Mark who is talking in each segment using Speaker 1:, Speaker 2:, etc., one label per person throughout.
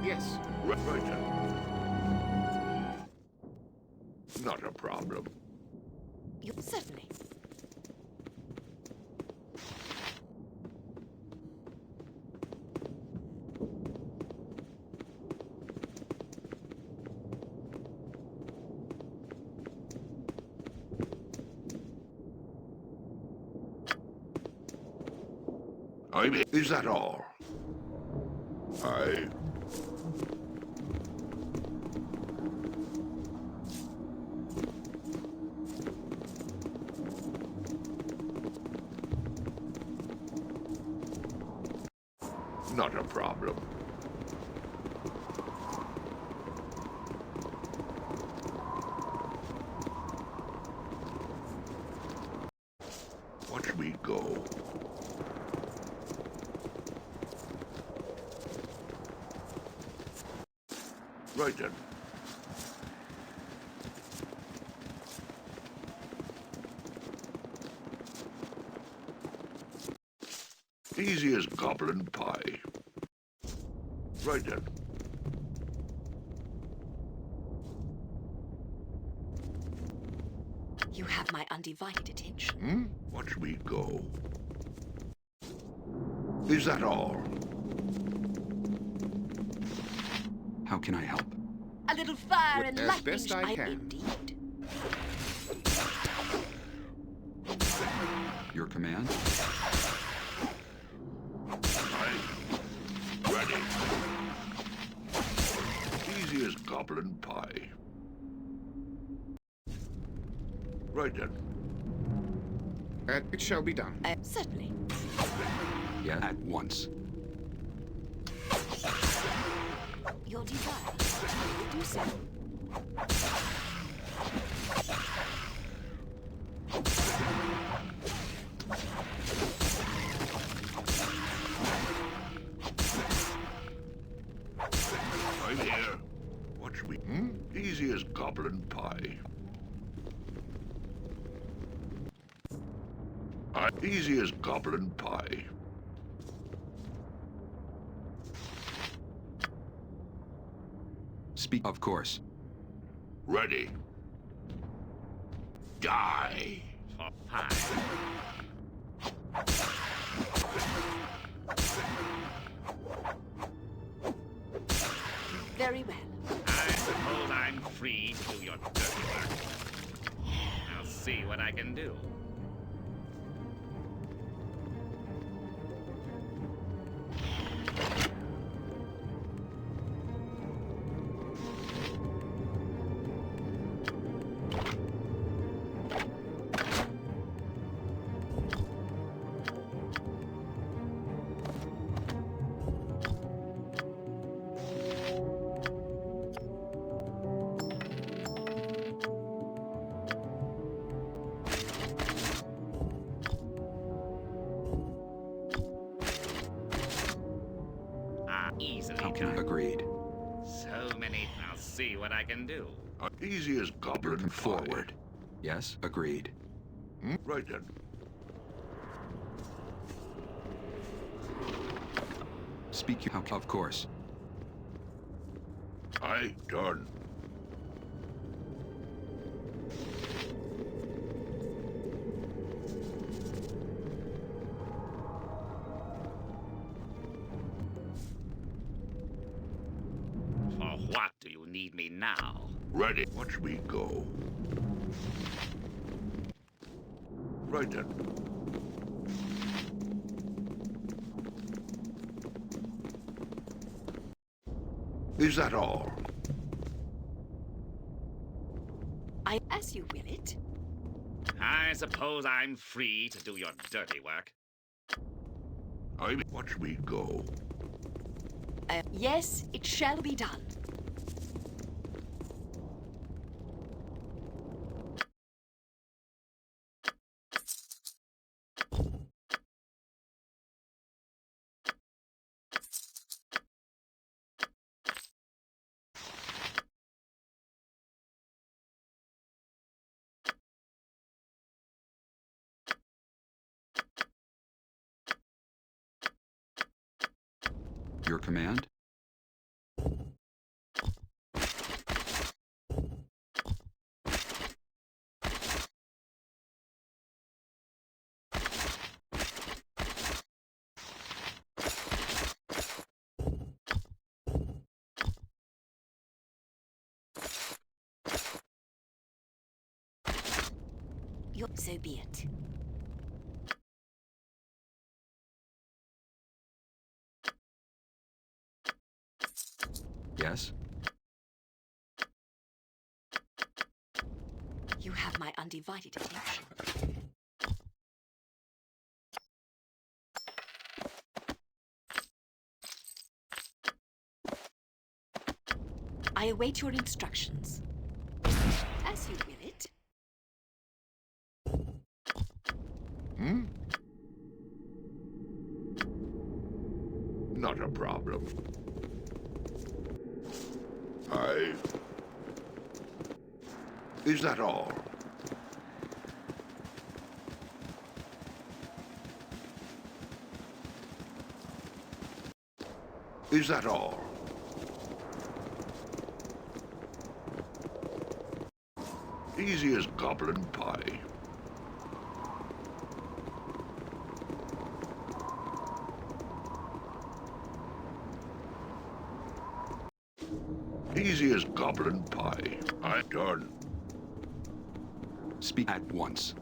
Speaker 1: Yes.
Speaker 2: Right. Not a problem.
Speaker 3: Certainly.
Speaker 2: Is that all? Aye. Not a problem. Watch me go. Right then. Easy as goblin pie. Right then.
Speaker 3: You have my undivided attention.
Speaker 2: Watch me go. Is that all?
Speaker 4: How can I help?
Speaker 3: A little fire and
Speaker 1: As
Speaker 3: lightning.
Speaker 1: best I can.
Speaker 3: Indeed.
Speaker 4: Your command?
Speaker 2: Ready. Easy as goblin pie. Right then.
Speaker 1: It shall be done.
Speaker 3: Certainly.
Speaker 4: Yeah, at once.
Speaker 3: Your desire. I will do so.
Speaker 2: I'm here. Watch me. Easy as goblin pie. Easy as goblin pie.
Speaker 4: Speak, of course.
Speaker 2: Ready. Die.
Speaker 5: For pie.
Speaker 3: Very well.
Speaker 5: I suppose I'm free to do your dirty work. I'll see what I can do. Easily.
Speaker 4: How can I? Agreed.
Speaker 5: So many. I'll see what I can do.
Speaker 2: Easy as goblin
Speaker 4: You're
Speaker 2: pie.
Speaker 4: forward. Yes, agreed.
Speaker 2: Right then.
Speaker 4: Speak, of course.
Speaker 2: Aye, Dorn.
Speaker 5: For what do you need me now?
Speaker 2: Ready. Watch me go. Right then. Is that all?
Speaker 3: As you will it.
Speaker 5: I suppose I'm free to do your dirty work.
Speaker 2: Watch me go.
Speaker 3: Yes, it shall be done.
Speaker 4: Your command?
Speaker 3: So be it.
Speaker 4: Yes?
Speaker 3: You have my undivided attention. I await your instructions. As you will it.
Speaker 2: Not a problem. Is that all? Is that all? Easy as goblin pie. Easy as goblin pie. I'm done.
Speaker 4: Speak at once.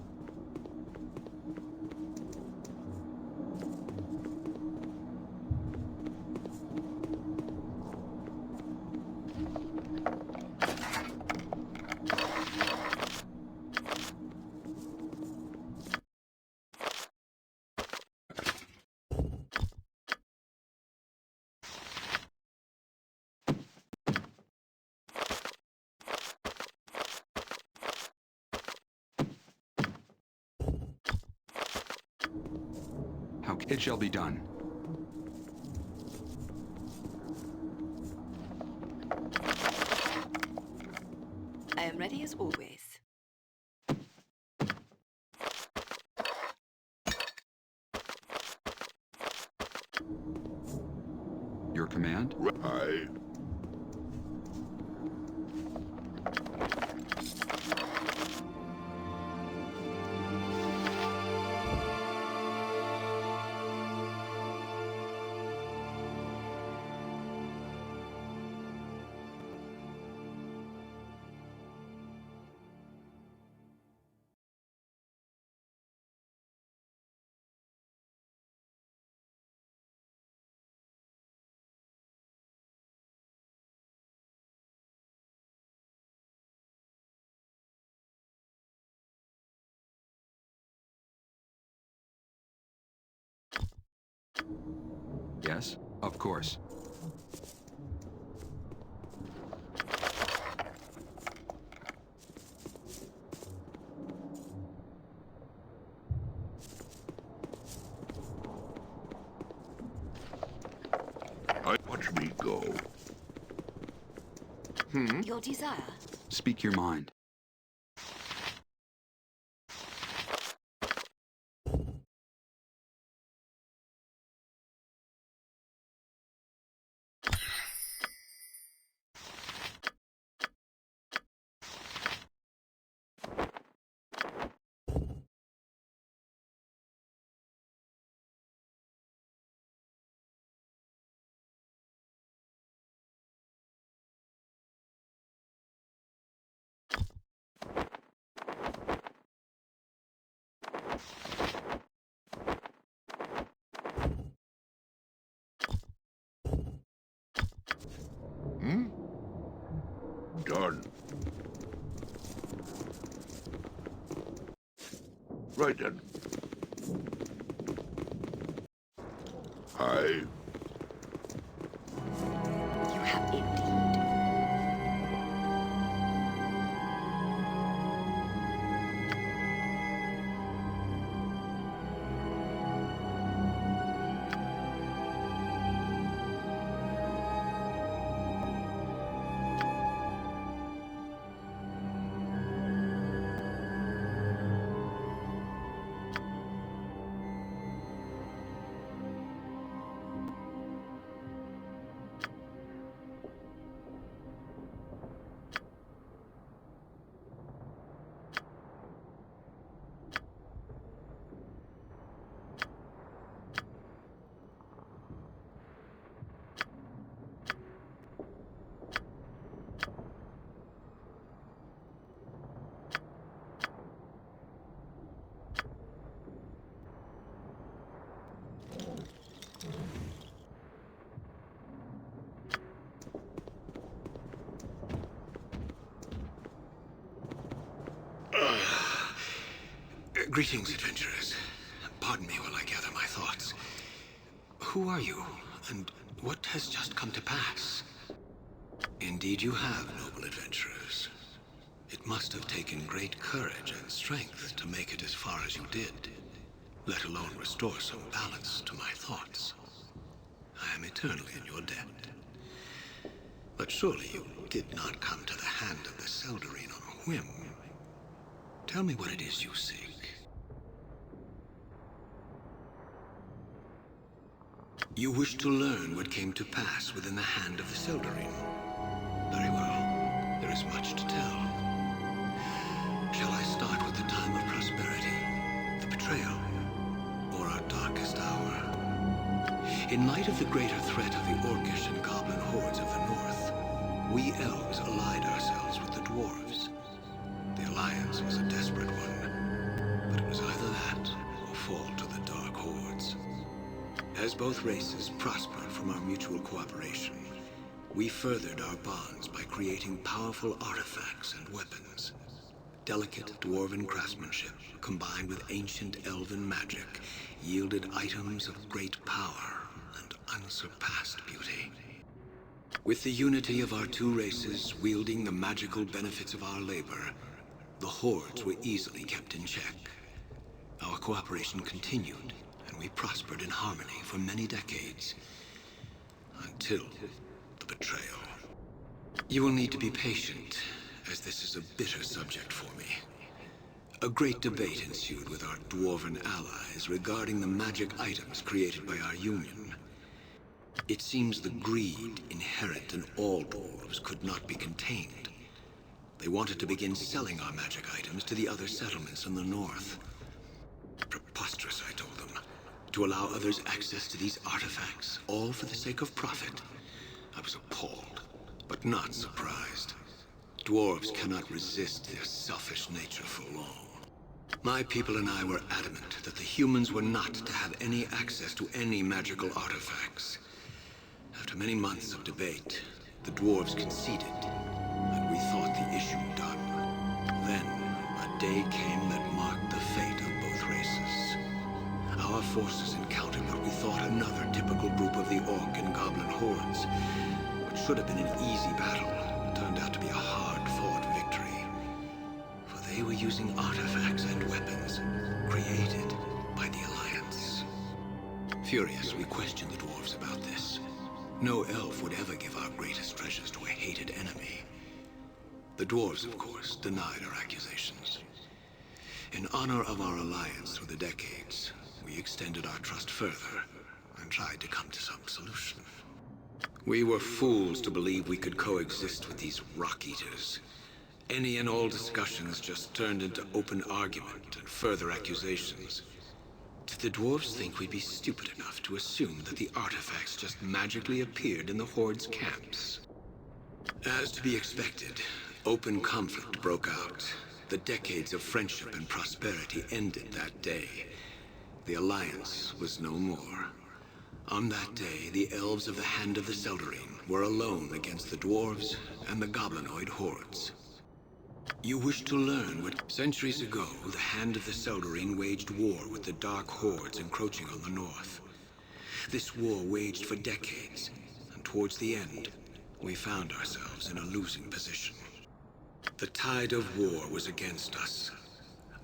Speaker 4: How it shall be done.
Speaker 3: I am ready as always.
Speaker 4: Your command?
Speaker 2: Aye.
Speaker 4: Yes? Of course.
Speaker 2: Watch me go.
Speaker 3: Your desire.
Speaker 4: Speak your mind.
Speaker 2: Done. Right then. Aye.
Speaker 3: You have indeed.
Speaker 1: Greetings, adventurers. Pardon me while I gather my thoughts. Who are you, and what has just come to pass? Indeed you have, noble adventurers. It must have taken great courage and strength to make it as far as you did, let alone restore some balance to my thoughts. I am eternally in your debt. But surely you did not come to the hand of the Seldarine on a whim. Tell me what it is you seek. You wish to learn what came to pass within the hand of the Seldarine. Very well. There is much to tell. Shall I start with the time of prosperity, the betrayal, or our darkest hour? In light of the greater threat of the Orcish and Goblin hordes of the north, we elves allied ourselves with the dwarves. The alliance was a desperate one, but it was either that or fall to the dark hordes. As both races prospered from our mutual cooperation, we furthered our bonds by creating powerful artifacts and weapons. Delicate dwarven craftsmanship, combined with ancient elven magic, yielded items of great power and unsurpassed beauty. With the unity of our two races wielding the magical benefits of our labor, the hordes were easily kept in check. Our cooperation continued, and we prospered in harmony for many decades. Until the betrayal. You will need to be patient, as this is a bitter subject for me. A great debate ensued with our dwarven allies regarding the magic items created by our union. It seems the greed inherent in all dwarves could not be contained. They wanted to begin selling our magic items to the other settlements in the north. Preposterous, I told them, to allow others access to these artifacts, all for the sake of profit. I was appalled, but not surprised. Dwarves cannot resist their selfish nature for long. My people and I were adamant that the humans were not to have any access to any magical artifacts. After many months of debate, the dwarves conceded, and we thought the issue done. Then, a day came that marked the fate of both races. Our forces encountered what we thought another typical group of the Orc and Goblin hordes. What should have been an easy battle turned out to be a hard-fought victory. For they were using artifacts and weapons created by the Alliance. Furious, we questioned the dwarves about this. No elf would ever give our greatest treasures to a hated enemy. The dwarves, of course, denied our accusations. In honor of our alliance through the decades, we extended our trust further and tried to come to some solution. We were fools to believe we could coexist with these rock-eaters. Any and all discussions just turned into open argument and further accusations. Did the dwarves think we'd be stupid enough to assume that the artifacts just magically appeared in the Horde's camps? As to be expected, open conflict broke out. The decades of friendship and prosperity ended that day. The Alliance was no more. On that day, the elves of the Hand of the Seldarine were alone against the dwarves and the goblinoid hordes. You wish to learn what centuries ago the Hand of the Seldarine waged war with the dark hordes encroaching on the north. This war waged for decades, and towards the end, we found ourselves in a losing position. The tide of war was against us.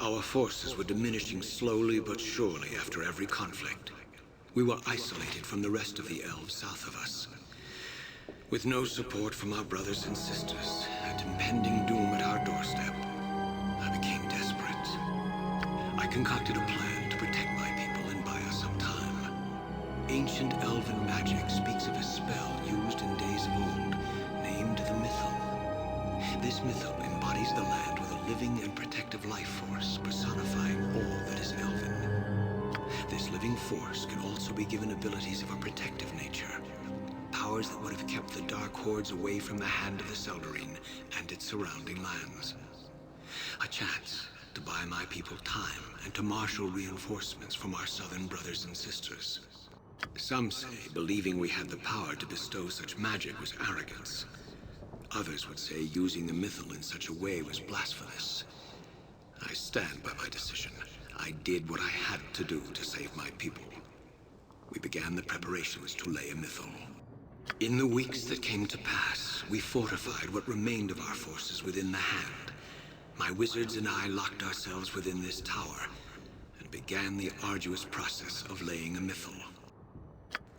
Speaker 1: Our forces were diminishing slowly but surely after every conflict. We were isolated from the rest of the elves south of us. With no support from our brothers and sisters, and impending doom at our doorstep, I became desperate. I concocted a plan to protect my people and buy us some time. Ancient elven magic speaks of a spell used in days of old, named the Mythal. This Mythal embodies the land with a living and protective life force, personifying all that is elven. This living force can also be given abilities of a protective nature. Powers that would have kept the Dark Hordes away from the Hand of the Seldarine and its surrounding lands. A chance to buy my people time and to marshal reinforcements from our southern brothers and sisters. Some say believing we had the power to bestow such magic was arrogance. Others would say using the Mythal in such a way was blasphemous. I stand by my decision. I did what I had to do to save my people. We began the preparations to lay a mythal. In the weeks that came to pass, we fortified what remained of our forces within the Hand. My wizards and I locked ourselves within this tower and began the arduous process of laying a mythal.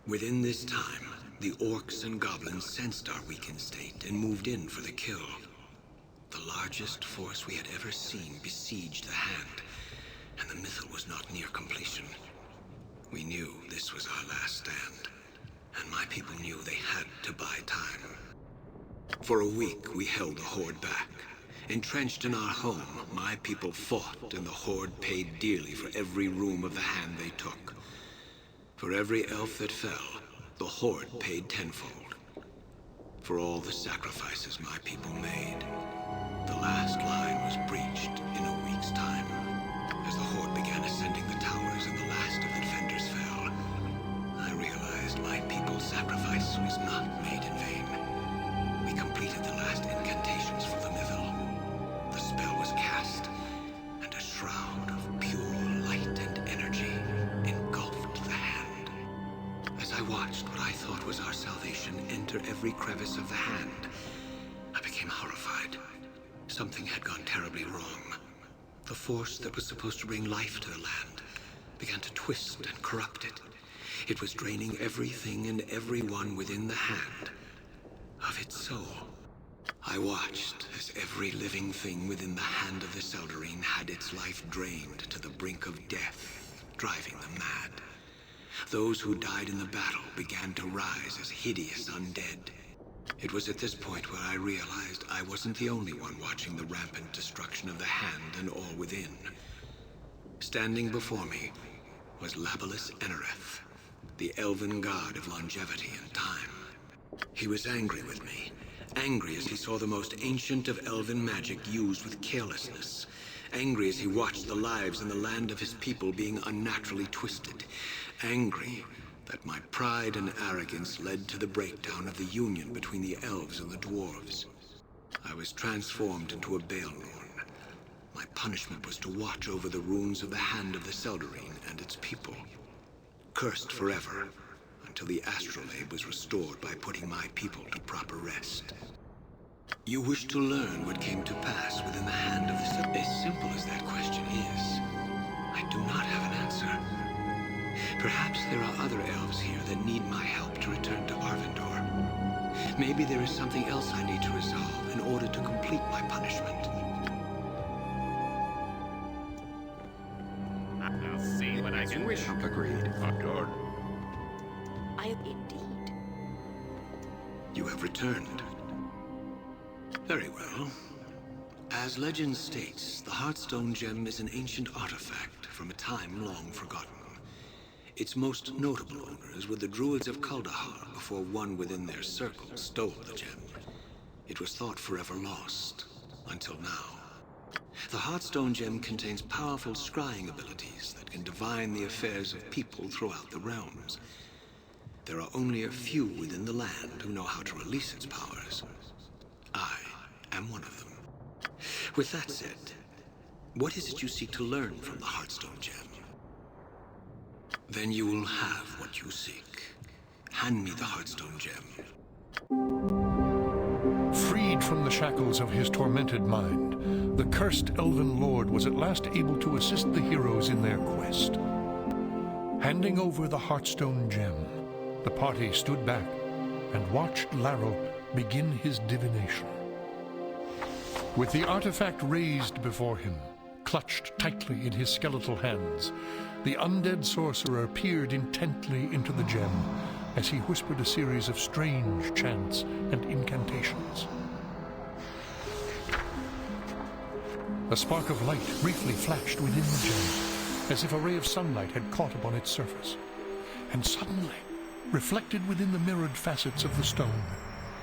Speaker 1: Within this time, the orcs and goblins sensed our weakened state and moved in for the kill. The largest force we had ever seen besieged the Hand, and the mythal was not near completion. We knew this was our last stand, and my people knew they had to buy time. For a week, we held the Horde back. Entrenched in our home, my people fought, and the Horde paid dearly for every room of the Hand they took. For every elf that fell, the Horde paid tenfold. For all the sacrifices my people made, the last line was breached in a week's time. As the Horde began ascending the towers and the last of the defenders fell, I realized my people's sacrifice was not made in vain. We completed the last incantations for the mythal. The spell was cast, and a shroud of pure light and energy engulfed the Hand. As I watched what I thought was our salvation enter every crevice of the Hand, I became horrified. Something had gone terribly wrong. The force that was supposed to bring life to the land began to twist and corrupt it. It was draining everything and everyone within the Hand of its soul. I watched as every living thing within the Hand of the Seldarine had its life drained to the brink of death, driving them mad. Those who died in the battle began to rise as hideous undead. It was at this point where I realized I wasn't the only one watching the rampant destruction of the Hand and all within. Standing before me was Labalus Enereth, the elven god of longevity and time. He was angry with me, angry as he saw the most ancient of elven magic used with carelessness, angry as he watched the lives in the land of his people being unnaturally twisted, angry that my pride and arrogance led to the breakdown of the union between the elves and the dwarves. I was transformed into a Baelnorn. My punishment was to watch over the runes of the Hand of the Seldarine and its people, cursed forever, until the astrolabe was restored by putting my people to proper rest. You wish to learn what came to pass within the Hand of the Seldarine? As simple as that question is, I do not have an answer. Perhaps there are other elves here that need my help to return to Arvindor. Maybe there is something else I need to resolve in order to complete my punishment.
Speaker 5: I'll see what I can do.
Speaker 4: Agreed.
Speaker 2: Dorn.
Speaker 3: Indeed.
Speaker 1: You have returned. Very well. As legend states, the Heartstone Gem is an ancient artifact from a time long forgotten. Its most notable owners were the Druids of Kuldahar before one within their circle stole the gem. It was thought forever lost, until now. The Heartstone Gem contains powerful scrying abilities that can divine the affairs of people throughout the realms. There are only a few within the land who know how to release its powers. I am one of them. With that said, what is it you seek to learn from the Heartstone Gem? Then you will have what you seek. Hand me the Heartstone Gem.
Speaker 6: Freed from the shackles of his tormented mind, the cursed Elven Lord was at last able to assist the heroes in their quest. Handing over the Heartstone Gem, the party stood back and watched Laro begin his divination. With the artifact raised before him, clutched tightly in his skeletal hands, the undead sorcerer peered intently into the gem as he whispered a series of strange chants and incantations. A spark of light briefly flashed within the gem, as if a ray of sunlight had caught upon its surface. And suddenly, reflected within the mirrored facets of the stone,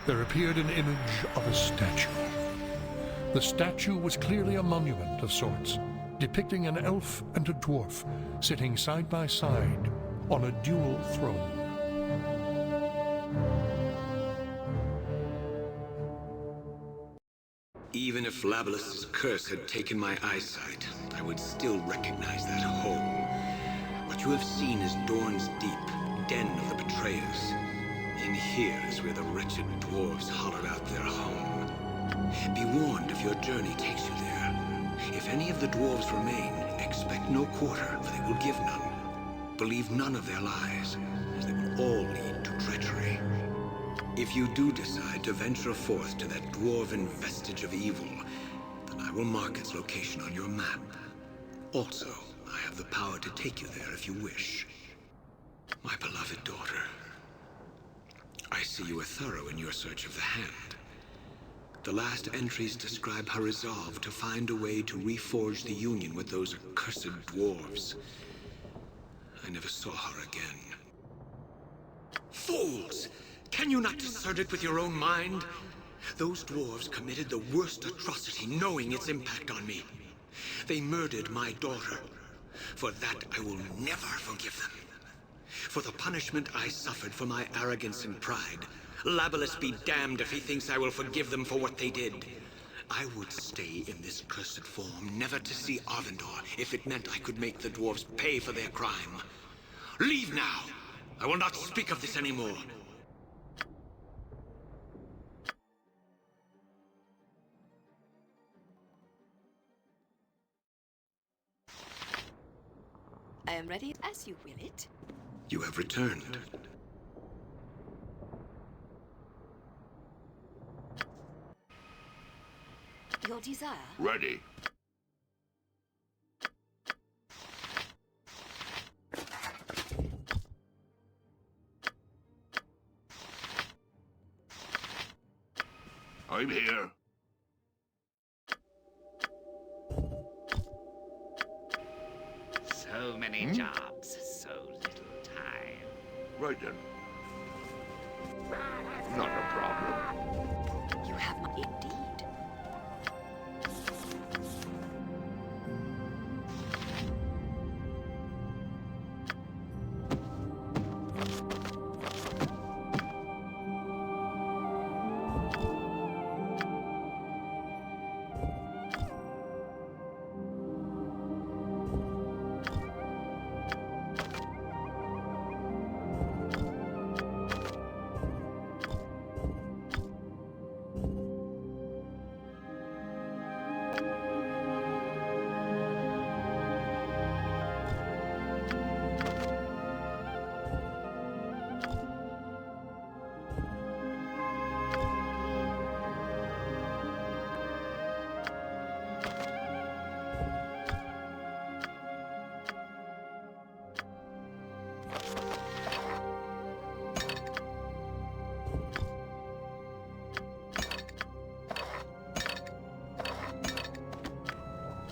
Speaker 6: there appeared an image of a statue. The statue was clearly a monument of sorts, depicting an elf and a dwarf sitting side by side on a dual throne.
Speaker 1: Even if Labelus's curse had taken my eyesight, I would still recognize that home. What you have seen is Dorn's deep, den of the betrayers. In here is where the wretched dwarves hollowed out their home. Be warned if your journey takes you there. If any of the dwarves remain, expect no quarter, for they will give none. Believe none of their lies, as they will all lead to treachery. If you do decide to venture forth to that dwarven vestige of evil, then I will mark its location on your map. Also, I have the power to take you there if you wish. My beloved daughter, I see you are thorough in your search of the hand. The last entries describe her resolve to find a way to reforge the union with those accursed dwarves. I never saw her again. Fools! Can you not discern it with your own mind? Those dwarves committed the worst atrocity, knowing its impact on me. They murdered my daughter. For that, I will never forgive them. For the punishment I suffered for my arrogance and pride, Labelus be damned if he thinks I will forgive them for what they did. I would stay in this cursed form, never to see Arvindor, if it meant I could make the dwarves pay for their crime. Leave now! I will not speak of this anymore.
Speaker 3: I am ready as you will it.
Speaker 1: You have returned.
Speaker 3: Your desire?
Speaker 2: Ready. I'm here.
Speaker 5: So many jobs, so little time.
Speaker 2: Right then. Not a problem.
Speaker 3: You have my indeed.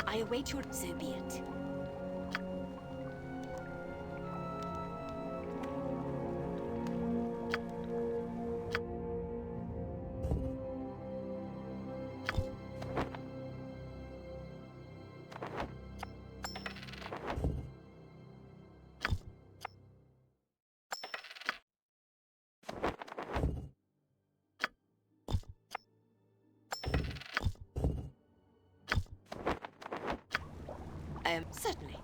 Speaker 3: I await your so be it. Certainly.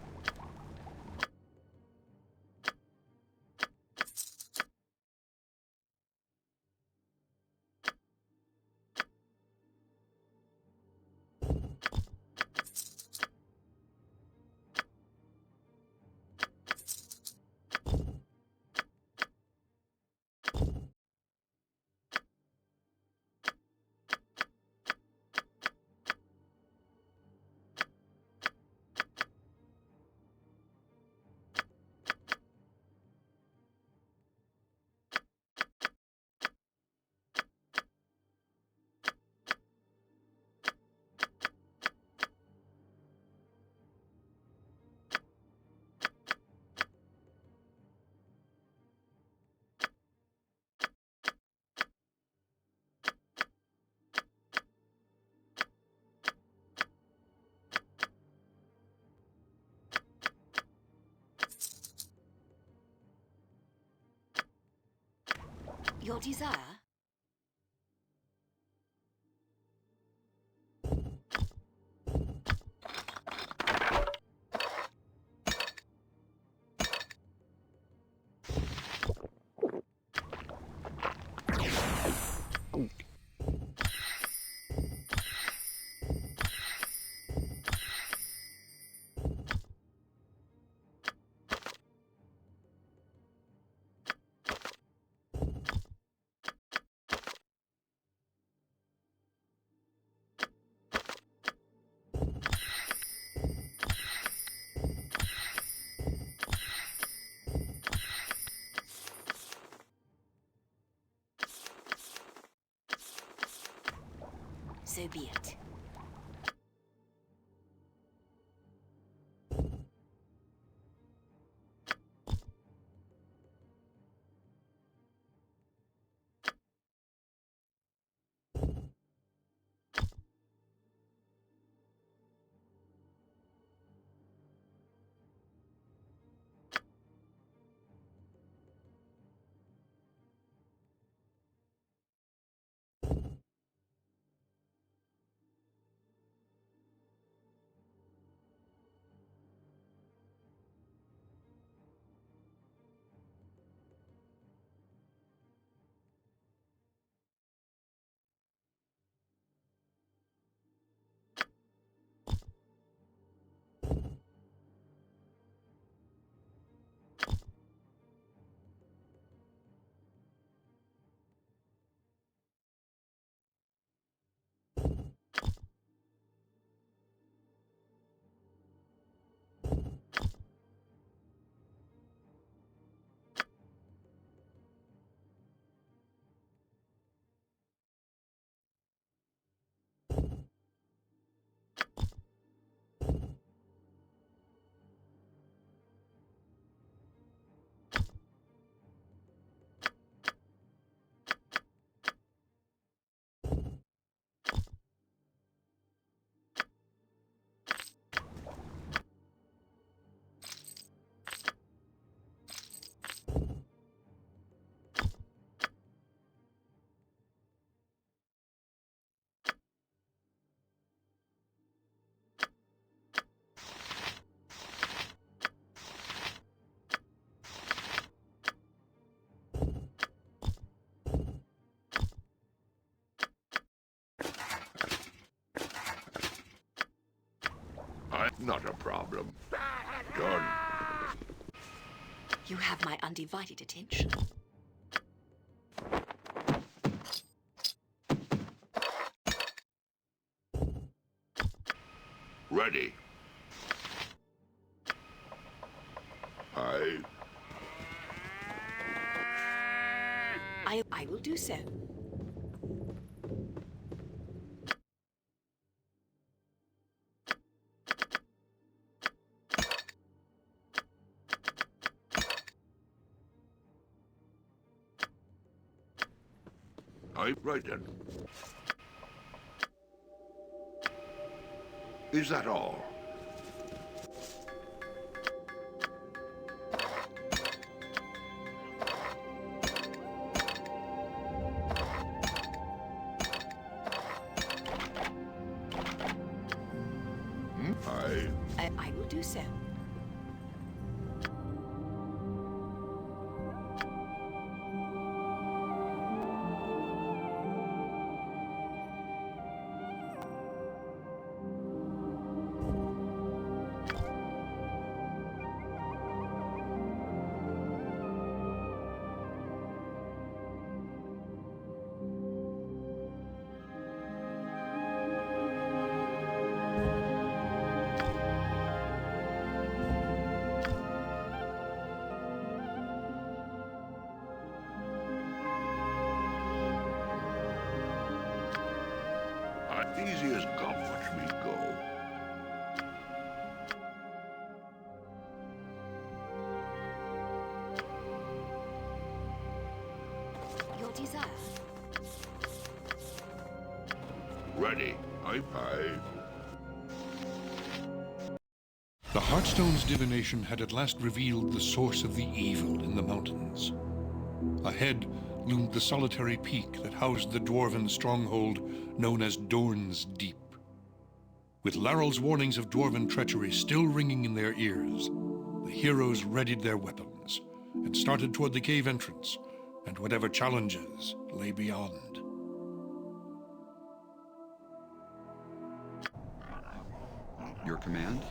Speaker 3: Your desire? So be it.
Speaker 2: Not a problem. Dorn.
Speaker 3: You have my undivided attention.
Speaker 2: Ready.
Speaker 3: I will do so.
Speaker 2: Right then. Is that all?
Speaker 3: I will do so.
Speaker 2: Easy as come, watch me go.
Speaker 3: Your desire.
Speaker 2: Ready. Aye.
Speaker 6: The Heartstone's divination had at last revealed the source of the evil in the mountains. Ahead loomed the solitary peak that housed the dwarven stronghold known as Dorn's Deep. With Larrel's warnings of dwarven treachery still ringing in their ears, the heroes readied their weapons and started toward the cave entrance and whatever challenges lay beyond.
Speaker 4: Your command?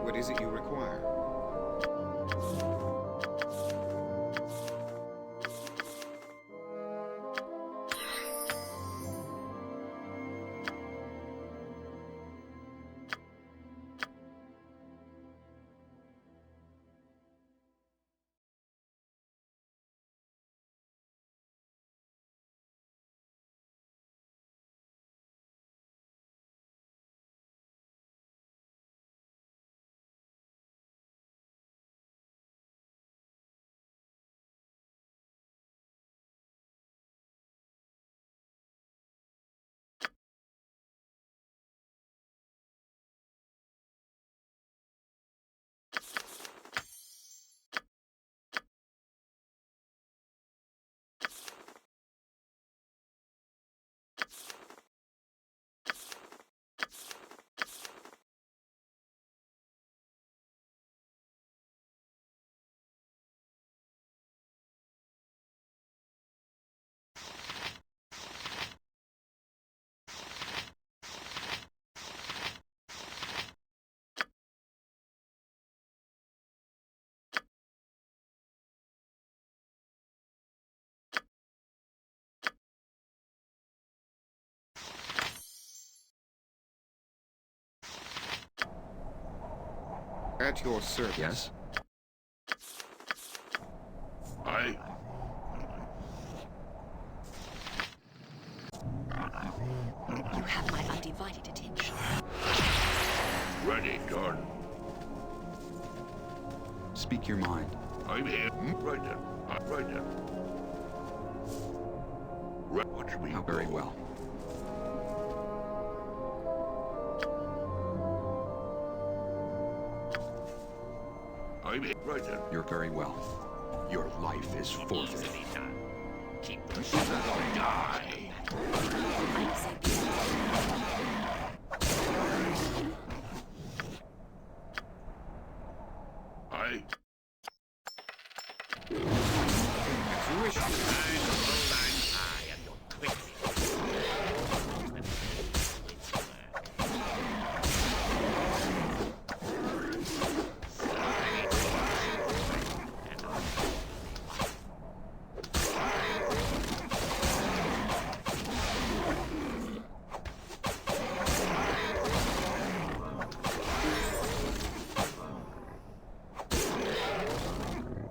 Speaker 7: What is it you require? At your service.
Speaker 4: Yes?
Speaker 2: Aye.
Speaker 3: You have my undivided attention.
Speaker 2: Ready, Dorn.
Speaker 4: Speak your mind.
Speaker 2: I'm here. Right then. Right then. Watch me.
Speaker 4: Oh, very well.
Speaker 2: I'm here. Right then.
Speaker 4: You're very well. Your life is forfeit.
Speaker 5: Easily done. Keep the
Speaker 2: Die.
Speaker 3: I say be
Speaker 2: Aye.
Speaker 7: As you wish.
Speaker 5: I suppose I'm high and you're twisted.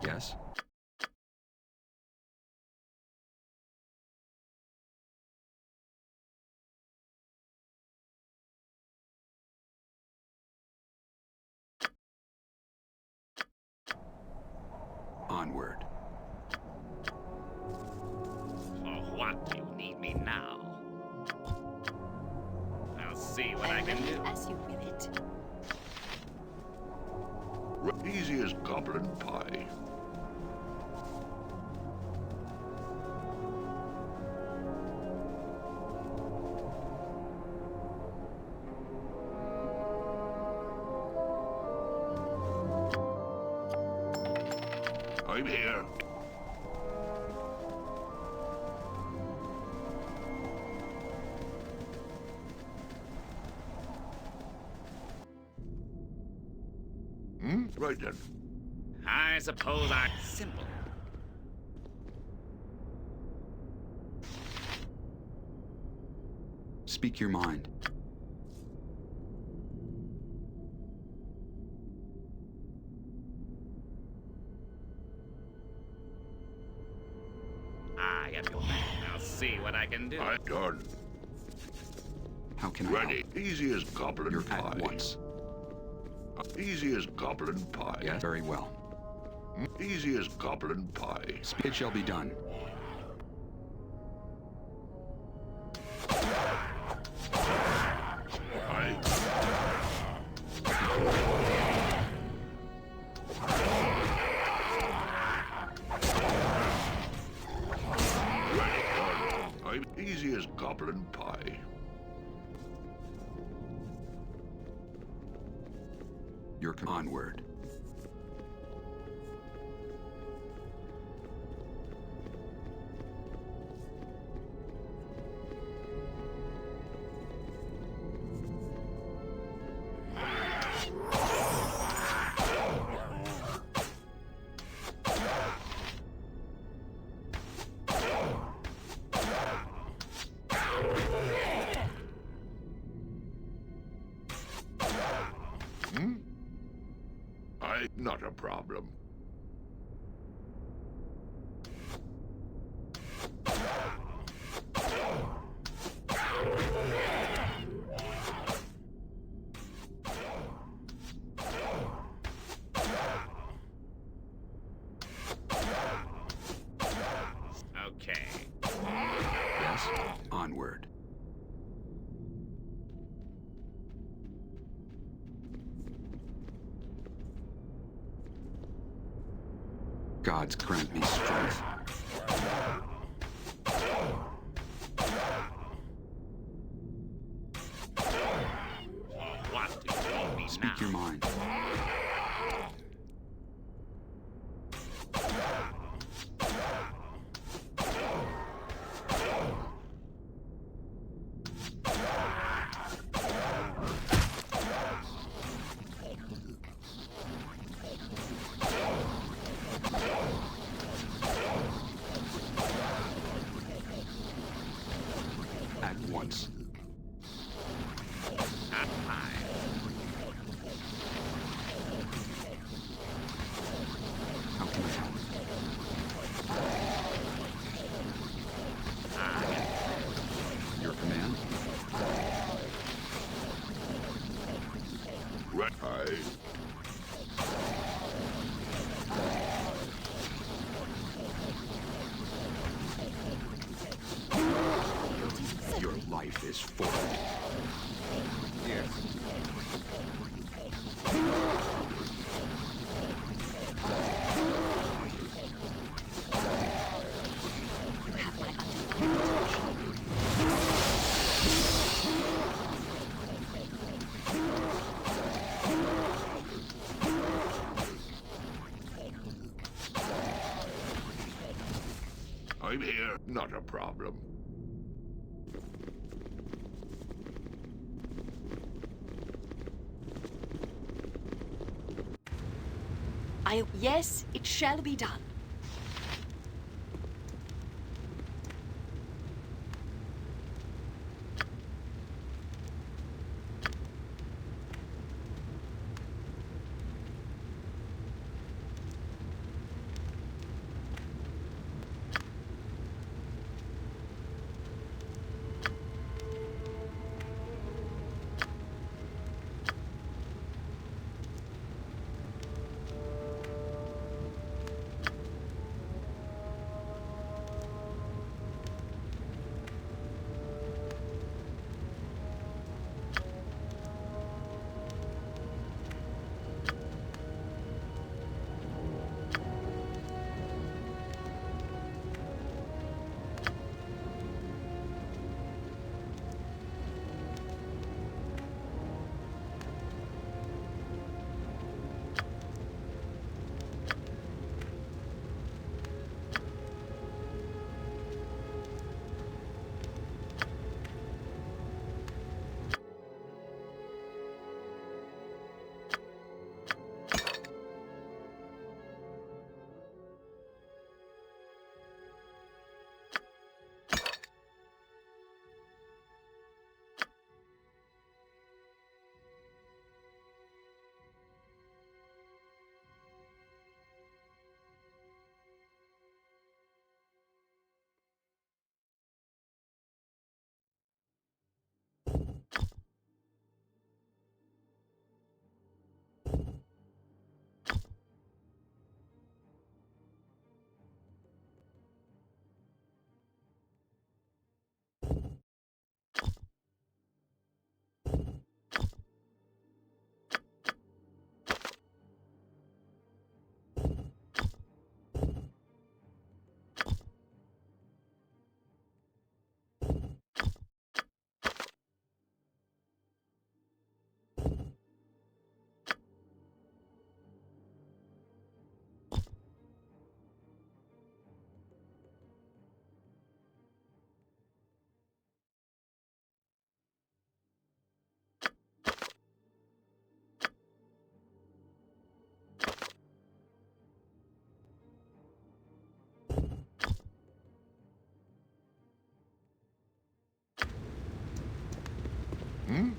Speaker 4: Yes? Onward.
Speaker 5: For what do you need me now? I'll see what I can do.
Speaker 3: as you will it.
Speaker 2: Easy as goblin pie. I'm here. Right then.
Speaker 5: I suppose I'm simple.
Speaker 4: Speak your mind.
Speaker 5: I am your man. I'll see what I can do.
Speaker 2: I'm done.
Speaker 4: How can I
Speaker 2: Ready. Easy as goblin
Speaker 4: help? You're
Speaker 2: pie.
Speaker 4: at once.
Speaker 2: Easy as goblin pie.
Speaker 4: Yes? Very well.
Speaker 2: Easy as goblin pie.
Speaker 4: It shall be done.
Speaker 2: Aye. Ready, Dorn. I'm easy as goblin pie.
Speaker 4: You're onward.
Speaker 2: Not a problem.
Speaker 5: Okay.
Speaker 4: Yes? Onward. Gods grant me strength.
Speaker 5: What do you need me
Speaker 4: Speak
Speaker 5: now?
Speaker 4: your mind. At once.
Speaker 5: Not mine.
Speaker 2: Right. Aye.
Speaker 4: Your life is forfeit.
Speaker 7: Yes.
Speaker 3: You have my undivided attention.
Speaker 2: I'm here. Not a problem.
Speaker 3: Yes, it shall be done.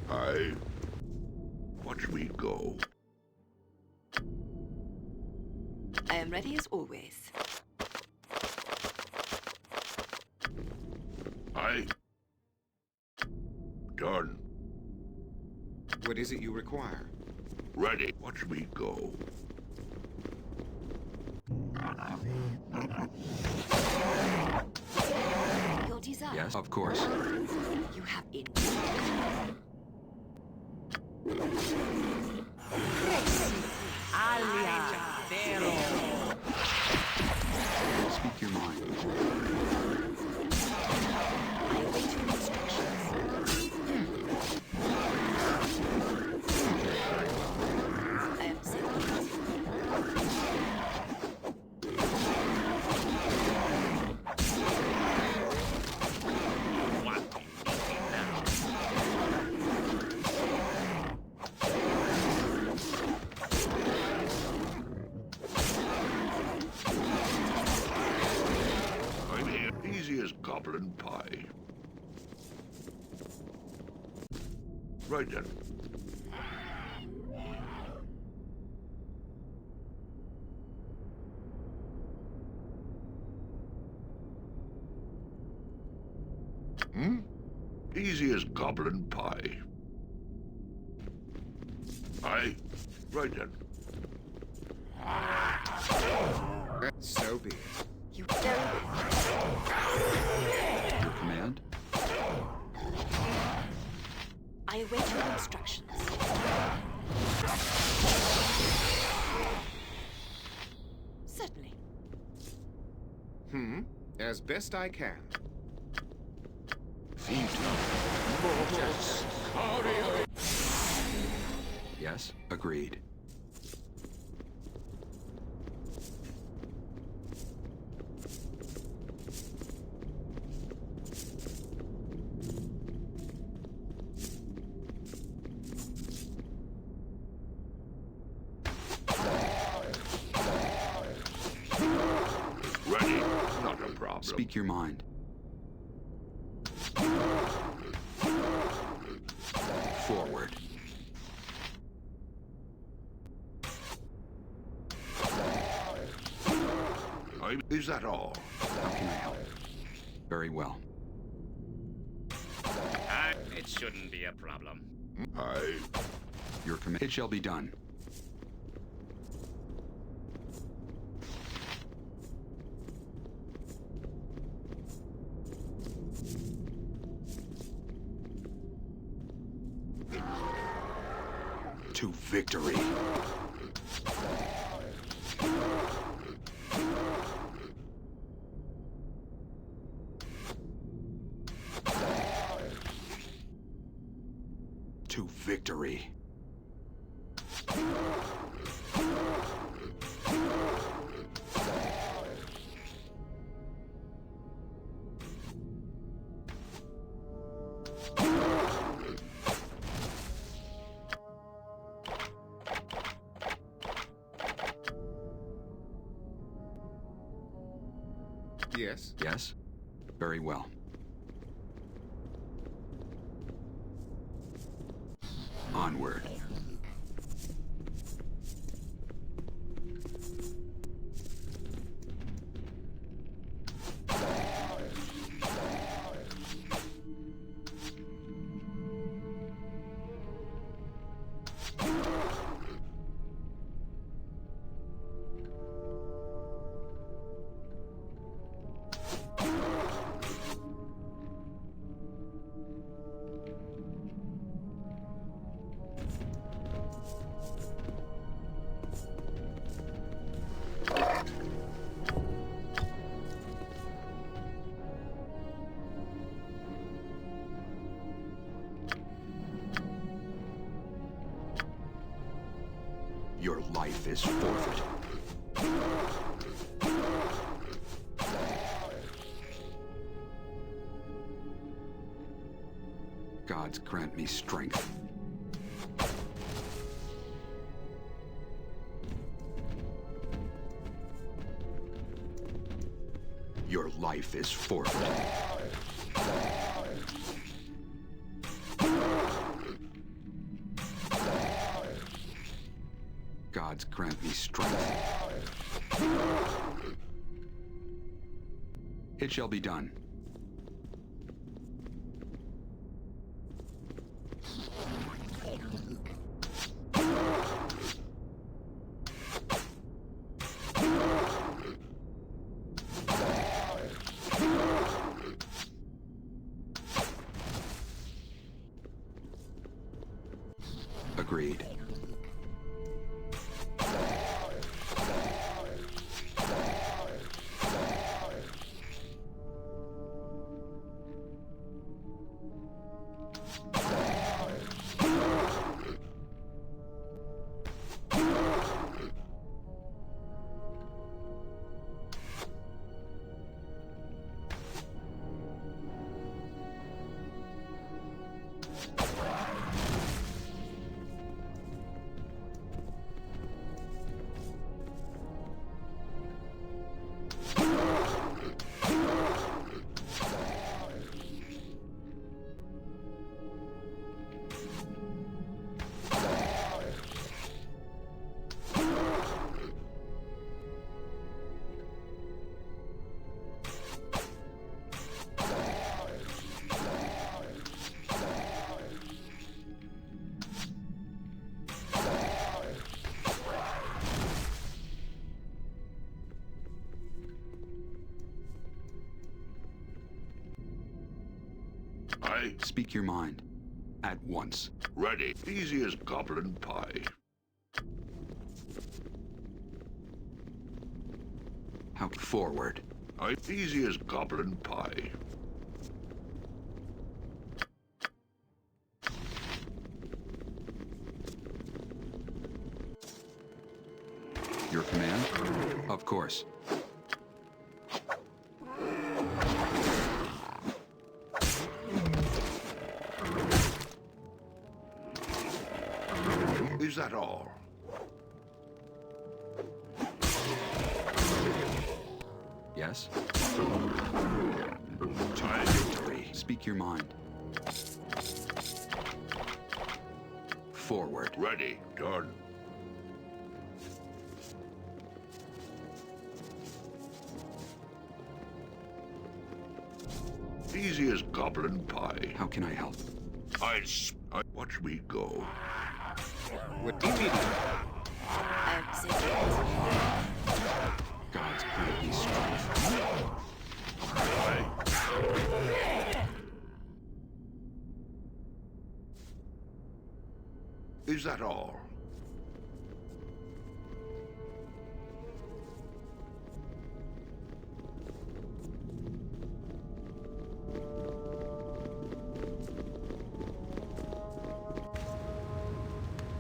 Speaker 2: Aye. Watch me go.
Speaker 3: I am ready as always.
Speaker 2: Aye. Done.
Speaker 7: What is it you require?
Speaker 2: Ready. Watch me go.
Speaker 3: Your desire.
Speaker 4: Yes, of course.
Speaker 3: You have it.
Speaker 4: Speak your mind.
Speaker 3: I await your instructions. I am set.
Speaker 5: What do you think now?
Speaker 2: I'm here. Easy as goblin pie. Right then. Easy as goblin pie. Aye. Right then.
Speaker 7: So be it.
Speaker 3: You very
Speaker 4: Your command?
Speaker 3: I await your instructions. Certainly.
Speaker 7: As best I can.
Speaker 4: Yes, agreed.
Speaker 2: Ready? Not a problem.
Speaker 4: Speak your mind. Forward.
Speaker 2: Is that all?
Speaker 4: How can I help? Very well.
Speaker 5: It shouldn't be a problem.
Speaker 2: Aye.
Speaker 4: Your command. It shall be done. To victory. To victory.
Speaker 7: Yes.
Speaker 4: Yes? Very well. Onward. Your life is forfeit. Gods grant me strength. Your life is forfeit. Gods grant me strength. It shall be done. Agreed.
Speaker 2: Aye.
Speaker 4: Speak your mind. At once.
Speaker 2: Ready. Easy as goblin pie.
Speaker 4: How forward.
Speaker 2: Aye. Easy as goblin pie.
Speaker 4: Your command? Of course.
Speaker 2: Is that all?
Speaker 4: Yes?
Speaker 2: Time.
Speaker 4: Victory. Speak your mind. Forward.
Speaker 2: Ready. Dorn. Easy as goblin pie.
Speaker 4: How can I help?
Speaker 2: Watch me go.
Speaker 7: What do you mean?
Speaker 4: Gods grant me strength.
Speaker 2: Is that all?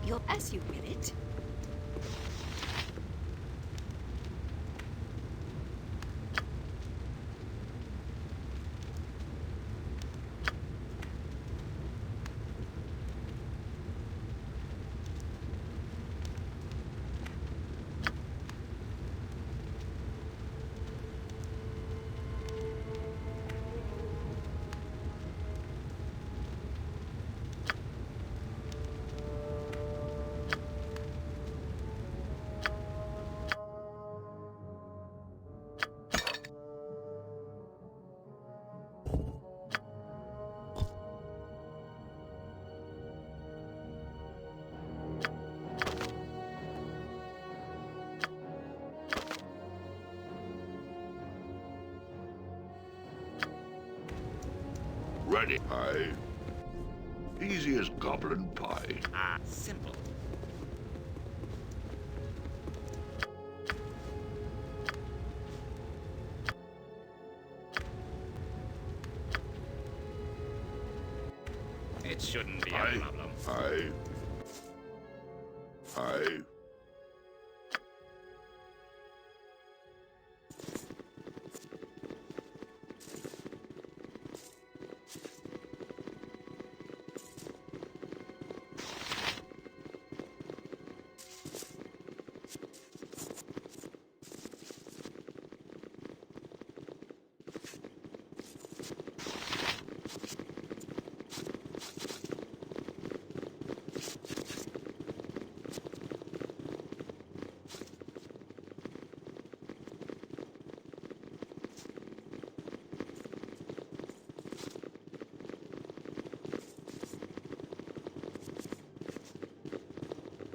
Speaker 3: You're as you will it.
Speaker 2: Ready. Aye. Easy as goblin pie.
Speaker 5: Ah, simple. It shouldn't be a
Speaker 2: Aye.
Speaker 5: problem.
Speaker 2: Aye. Aye.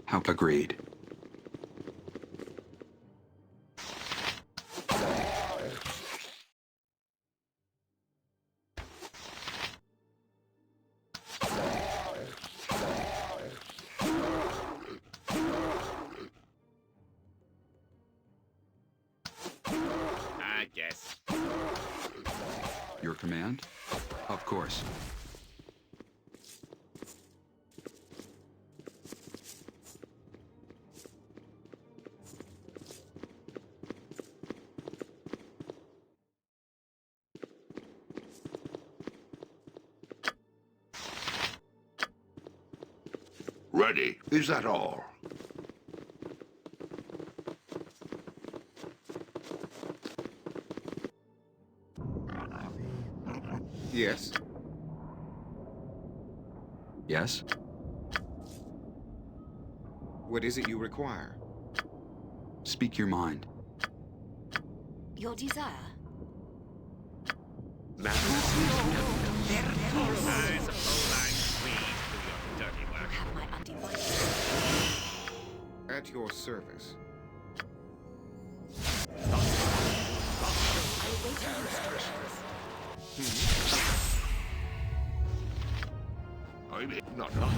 Speaker 4: How agreed.
Speaker 5: I guess.
Speaker 4: Your command? Of course.
Speaker 2: Ready. Is that all?
Speaker 7: Yes.
Speaker 4: Yes?
Speaker 7: What is it you require?
Speaker 4: Speak your mind.
Speaker 3: Your desire.
Speaker 5: I suppose I'm free to do your dirty work.
Speaker 3: Have my undivided.
Speaker 7: At your service.
Speaker 3: I await your instructions.
Speaker 2: Not much.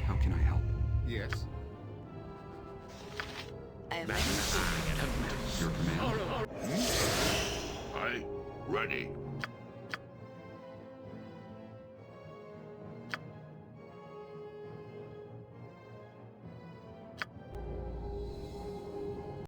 Speaker 4: How can I help?
Speaker 7: Yes.
Speaker 3: I am ready.
Speaker 4: Your command?
Speaker 2: I ready.